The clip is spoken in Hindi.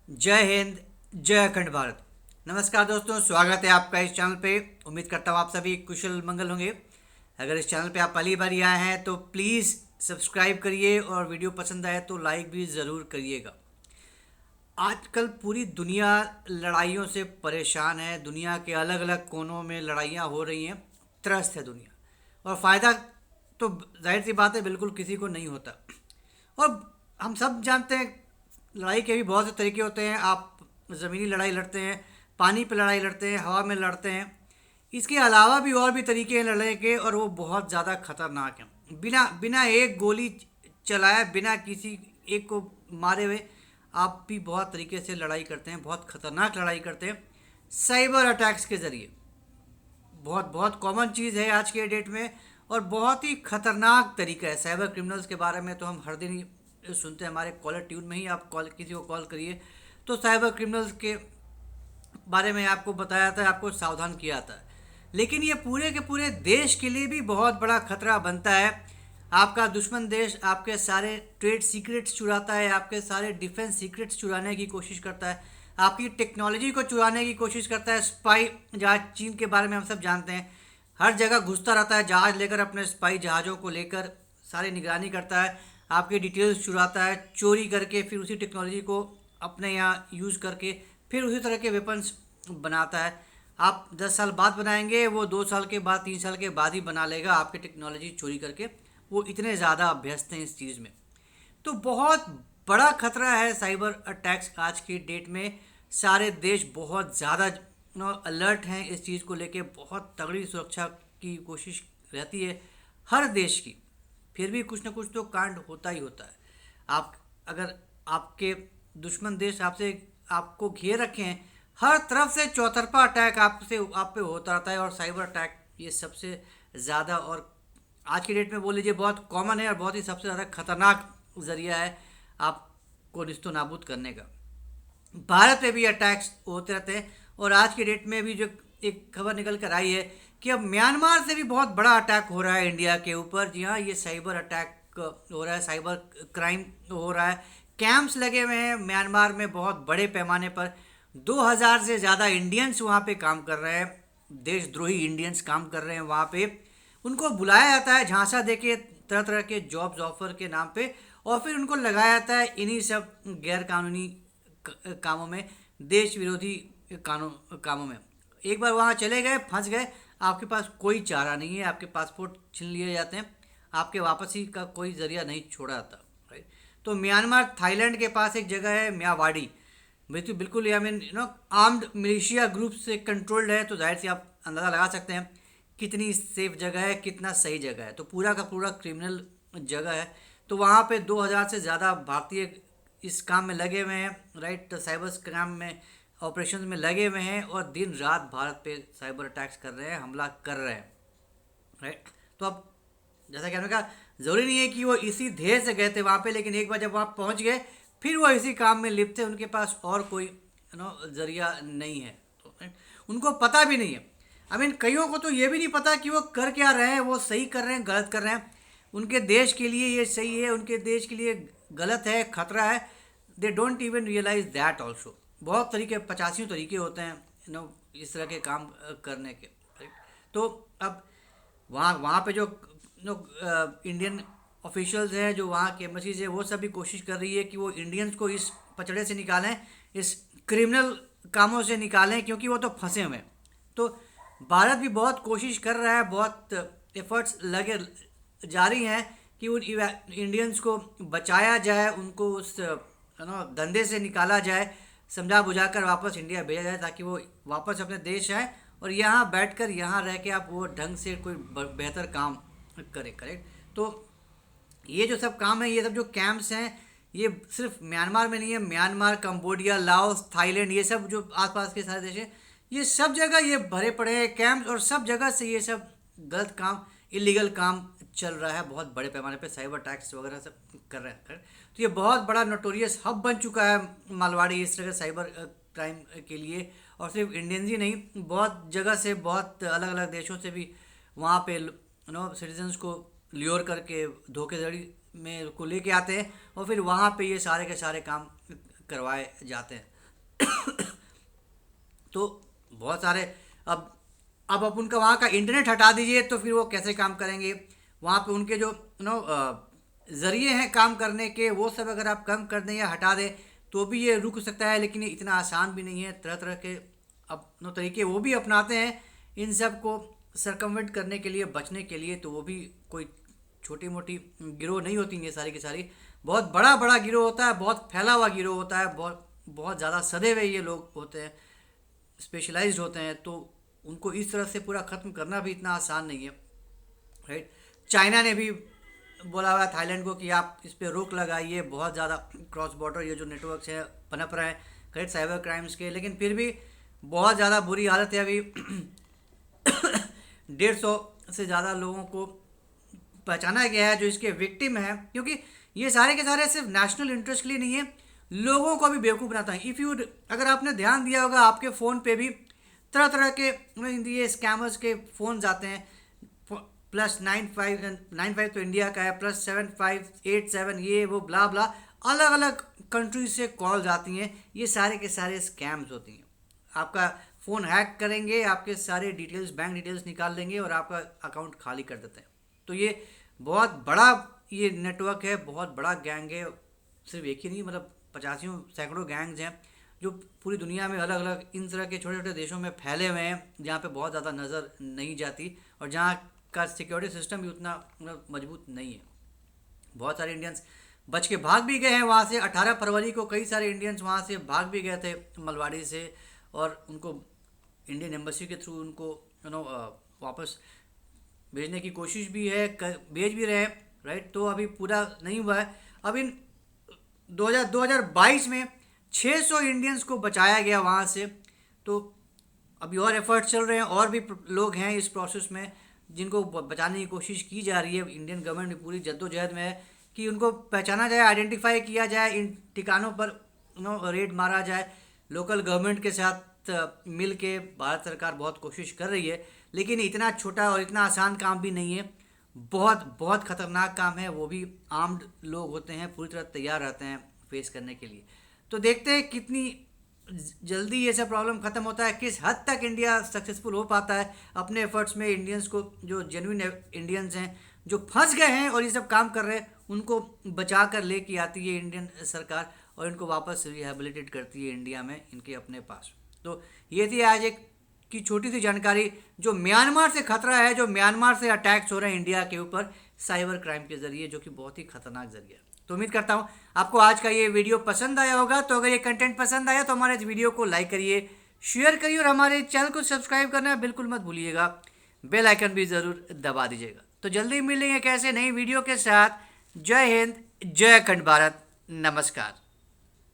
जय हिंद। जय अखंड भारत। नमस्कार दोस्तों, स्वागत है आपका इस चैनल पे। उम्मीद करता हूँ आप सभी कुशल मंगल होंगे। अगर इस चैनल पे आप पहली बार ही आए हैं तो प्लीज़ सब्सक्राइब करिए और वीडियो पसंद आए तो लाइक भी ज़रूर करिएगा। आजकल पूरी दुनिया लड़ाइयों से परेशान है। दुनिया के अलग अलग कोनों में लड़ाइयाँ हो रही हैं। त्रस्त है दुनिया, और फ़ायदा तो जाहिर सी बात है बिल्कुल किसी को नहीं होता। और हम सब जानते हैं लड़ाई के भी बहुत से तरीके होते हैं। आप ज़मीनी लड़ाई लड़ते हैं, पानी पे लड़ाई लड़ते हैं, हवा में लड़ते हैं। इसके अलावा भी और भी तरीके हैं लड़ने के, और वो बहुत ज़्यादा खतरनाक हैं। बिना बिना एक गोली चलाए, बिना किसी एक को मारे हुए आप भी बहुत तरीके से लड़ाई करते हैं, बहुत खतरनाक लड़ाई करते हैं साइबर अटैक्स के ज़रिए। बहुत बहुत कॉमन चीज़ है आज के डेट में, और बहुत ही खतरनाक तरीका है। साइबर क्रिमिनल्स के बारे में तो हम हर दिन ही सुनते हैं। हमारे कॉलर ट्यून में ही आप कॉल किसी को कॉल करिए तो साइबर क्रिमिनल्स के बारे में आपको बताया जाता है, आपको सावधान किया जाता है। लेकिन ये पूरे के पूरे देश के लिए भी बहुत बड़ा खतरा बनता है। आपका दुश्मन देश आपके सारे ट्रेड सीक्रेट्स चुराता है, आपके सारे डिफेंस सीक्रेट्स चुराने की कोशिश करता है, आपकी टेक्नोलॉजी को चुराने की कोशिश करता है। स्पाई जहाज चीन के बारे में हम सब जानते हैं, हर जगह घुसता रहता है जहाज लेकर, अपने स्पाई जहाज़ों को लेकर सारी निगरानी करता है, आपकी डिटेल्स चुराता है चोरी करके, फिर उसी टेक्नोलॉजी को अपने यहाँ यूज़ करके फिर उसी तरह के वेपन्स बनाता है। आप 10 साल बाद बनाएंगे, वो 2 साल के बाद 3 साल के बाद ही बना लेगा आपकी टेक्नोलॉजी चोरी करके। वो इतने ज़्यादा अभ्यस्त हैं इस चीज़ में। तो बहुत बड़ा खतरा है साइबर अटैक्स आज की डेट में। सारे देश बहुत ज़्यादा अलर्ट हैं इस चीज़ को लेके। बहुत तगड़ी सुरक्षा की कोशिश रहती है हर देश की। फिर भी कुछ ना कुछ तो कांड होता ही होता है। आप अगर आपके दुश्मन देश आपसे आपको घेर रखे हैं, हर तरफ से चौतरफा अटैक आप पे होता रहता है। और साइबर अटैक ये सबसे ज़्यादा, और आज की डेट में बोल लीजिए बहुत कॉमन है, और बहुत ही सबसे ज़्यादा खतरनाक ज़रिया है आपको निस्तो नाबूद करने का। भारत में भी अटैक्स होते रहते हैं, और आज की डेट में भी जो एक खबर निकल कर आई है कि अब म्यांमार से भी बहुत बड़ा अटैक हो रहा है इंडिया के ऊपर। जी हाँ, ये साइबर अटैक हो रहा है, साइबर क्राइम हो रहा है। कैंप्स लगे हुए हैं म्यांमार में बहुत बड़े पैमाने पर। 2000 से ज़्यादा इंडियंस वहाँ पे काम कर रहे हैं, देशद्रोही इंडियंस काम कर रहे हैं वहाँ पे। उनको बुलाया जाता है झांसा देके तरह तरह के जॉब्स ऑफर के नाम पे, और फिर उनको लगाया जाता है इन्हीं सब गैर कानूनी कामों में, देश विरोधी कामों में। एक बार वहाँ चले गए, फंस गए, आपके पास कोई चारा नहीं है। आपके पासपोर्ट छीन लिए जाते हैं, आपके वापसी का कोई जरिया नहीं छोड़ा जाता। राइट। तो म्यांमार थाईलैंड के पास एक जगह है म्यावाड़ी, बिल्कुल बिल्कुल I mean armed militia group से कंट्रोल्ड है। तो जाहिर से आप अंदाज़ा लगा सकते हैं कितनी सेफ जगह है, कितना सही जगह है। तो पूरा का पूरा क्रिमिनल जगह है। तो वहाँ पे 2000 से ज़्यादा भारतीय इस काम में लगे हुए हैं। राइट, साइबर क्राइम में, ऑपरेशन में लगे हुए हैं, और दिन रात भारत पे साइबर अटैक्स कर रहे हैं, हमला कर रहे हैं। राइट। तो अब जैसा कि हमने कहा, ज़रूरी नहीं है कि वो इसी ध्येय से गए थे वहाँ पे, लेकिन एक बार जब वहाँ पहुँच गए फिर वो इसी काम में लिप्त थे। उनके पास और कोई जरिया नहीं है। तो उनको पता भी नहीं है। आई मीन कईयों को तो ये भी नहीं पता कि वो कर क्या रहे हैं, वो सही कर रहे हैं गलत कर रहे हैं। उनके देश के लिए ये सही है, उनके देश के लिए गलत है, खतरा है। They don't even realise that also. बहुत तरीके, 85 तरीके होते हैं इस तरह के काम करने के। राइट। तो अब वहाँ वहाँ पे जो इंडियन ऑफिशियल्स हैं, जो वहाँ की एम्बेसीज है, वो सभी कोशिश कर रही है कि वो इंडियंस को इस पचड़े से निकालें, इस क्रिमिनल कामों से निकालें, क्योंकि वो तो फंसे हुए हैं। तो भारत भी बहुत कोशिश कर रहा है, बहुत एफर्ट्स लगे जारी हैं कि उन इंडियंस को बचाया जाए, उनको उस धंधे से निकाला जाए, समझा बुझाकर वापस इंडिया भेजा जाए, ताकि वो वापस अपने देश आए और यहाँ बैठकर यहाँ रह के आप वो ढंग से कोई बेहतर काम करें। करेक्ट। तो ये जो सब काम है, ये सब जो कैंप्स हैं, ये सिर्फ म्यांमार में नहीं है। म्यांमार, कंबोडिया, लाओस, थाईलैंड, ये सब जो आसपास के सारे देश हैं, ये सब जगह ये भरे पड़े हैं कैंप्स, और सब जगह से ये सब गलत काम, इलीगल काम चल रहा है। बहुत बड़े पैमाने पे साइबर टैक्स वगैरह सब कर रहे हैं। तो ये बहुत बड़ा नोटोरियस हब बन चुका है मालवाड़ी इस तरह साइबर क्राइम के लिए। और सिर्फ इंडियन ही नहीं, बहुत जगह से, बहुत अलग अलग देशों से भी वहाँ पे सिटीजन्स को ल्योर करके धोखेधड़ी में को लेके आते हैं, और फिर वहाँ पे ये सारे के सारे काम करवाए जाते हैं। तो बहुत सारे अब उनका वहाँ का इंटरनेट हटा दीजिए तो फिर वो कैसे काम करेंगे। वहाँ पे उनके जो ज़रिए हैं काम करने के, वो सब अगर आप कम कर दें या हटा दें तो भी ये रुक सकता है, लेकिन ये इतना आसान भी नहीं है। तरह तरह के तरीके वो भी अपनाते हैं इन सब को सरकमवेंट करने के लिए, बचने के लिए। तो वो भी कोई छोटी मोटी गिरोह नहीं होती, ये सारी की सारी बहुत बड़ा बड़ा गिरोह होता है, बहुत फैला हुआ गिरोह होता है, बहुत ज़्यादा सदे हुए ये लोग होते हैं, स्पेशलाइज्ड होते हैं। तो उनको इस तरह से पूरा ख़त्म करना भी इतना आसान नहीं है, राइट। चाइना ने भी बोला हुआ है थाईलैंड को कि आप इस पर रोक लगाइए, बहुत ज़्यादा क्रॉस बॉर्डर ये जो नेटवर्क्स है पनप रहे हैं करेक्ट साइबर क्राइम्स के, लेकिन फिर भी बहुत ज़्यादा बुरी हालत है। अभी 150 से ज़्यादा लोगों को पहचाना गया है जो इसके विक्टिम हैं, क्योंकि ये सारे के सारे सिर्फ नेशनल इंटरेस्ट के लिए नहीं है, लोगों को भी बेवकूफ़ बनाता है। अगर आपने ध्यान दिया होगा आपके फ़ोन पे भी तरह तरह के ये स्कैमर्स के फ़ोन आते हैं, +95 तो इंडिया का है, +7587 ये वो ब्ला ब्ला, अलग अलग कंट्री से कॉल्स आती हैं। ये सारे के सारे स्कैम्स होती हैं। आपका फ़ोन हैक करेंगे, आपके सारे डिटेल्स, बैंक डिटेल्स निकाल लेंगे और आपका अकाउंट खाली कर देते हैं। तो ये बहुत बड़ा ये नेटवर्क है, बहुत बड़ा गैंग है। सिर्फ एक ही नहीं, मतलब 50 सैकड़ों गैंग्स हैं जो पूरी दुनिया में अलग अलग इन तरह के छोटे छोटे देशों में फैले हुए हैं, जहाँ पे बहुत ज़्यादा नज़र नहीं जाती और जहाँ का सिक्योरिटी सिस्टम भी उतना मजबूत नहीं है। बहुत सारे इंडियंस बच के भाग भी गए हैं वहाँ से। 18 फरवरी को कई सारे इंडियंस वहाँ से भाग भी गए थे मलवाड़ी से, और उनको इंडियन एम्बेसी के थ्रू उनको वापस भेजने की कोशिश भी है, भेज भी रहे हैं, राइट। तो अभी पूरा नहीं हुआ है। अब इन 2022 में 600 इंडियंस को बचाया गया वहाँ से। तो अभी और एफर्ट चल रहे हैं, और भी लोग हैं इस प्रोसेस में जिनको बचाने की कोशिश की जा रही है। इंडियन गवर्नमेंट पूरी जद्दोजहद में है कि उनको पहचाना जाए, आइडेंटिफाई किया जाए, इन ठिकानों पर रेड मारा जाए। लोकल गवर्नमेंट के साथ मिल के भारत सरकार बहुत कोशिश कर रही है, लेकिन इतना छोटा और इतना आसान काम भी नहीं है। बहुत बहुत ख़तरनाक काम है। वो भी आर्म्ड लोग होते हैं, पूरी तरह तैयार रहते हैं फेस करने के लिए। तो देखते हैं कितनी जल्दी ये सब प्रॉब्लम ख़त्म होता है, किस हद तक इंडिया सक्सेसफुल हो पाता है अपने एफर्ट्स में। इंडियंस को, जो जेन्युइन इंडियंस हैं जो फंस गए हैं और ये सब काम कर रहे हैं, उनको बचा कर लेके आती है इंडियन सरकार और इनको वापस रिहेबिलिटेट करती है इंडिया में इनके अपने पास। तो ये थी आज एक की छोटी सी जानकारी जो म्यांमार से खतरा है, जो म्यांमार से अटैक्स हो रहे हैं इंडिया के ऊपर साइबर क्राइम के ज़रिए, जो कि बहुत ही खतरनाक जरिए। तो उम्मीद करता हूँ आपको आज का ये वीडियो पसंद आया होगा। तो अगर ये कंटेंट पसंद आया तो हमारे इस वीडियो को लाइक करिए, शेयर करिए और हमारे चैनल को सब्सक्राइब करना बिल्कुल मत भूलिएगा। बेल आइकन भी ज़रूर दबा दीजिएगा। तो जल्दी मिलेंगे कैसे नई वीडियो के साथ। जय हिंद, जय अखंड भारत, नमस्कार।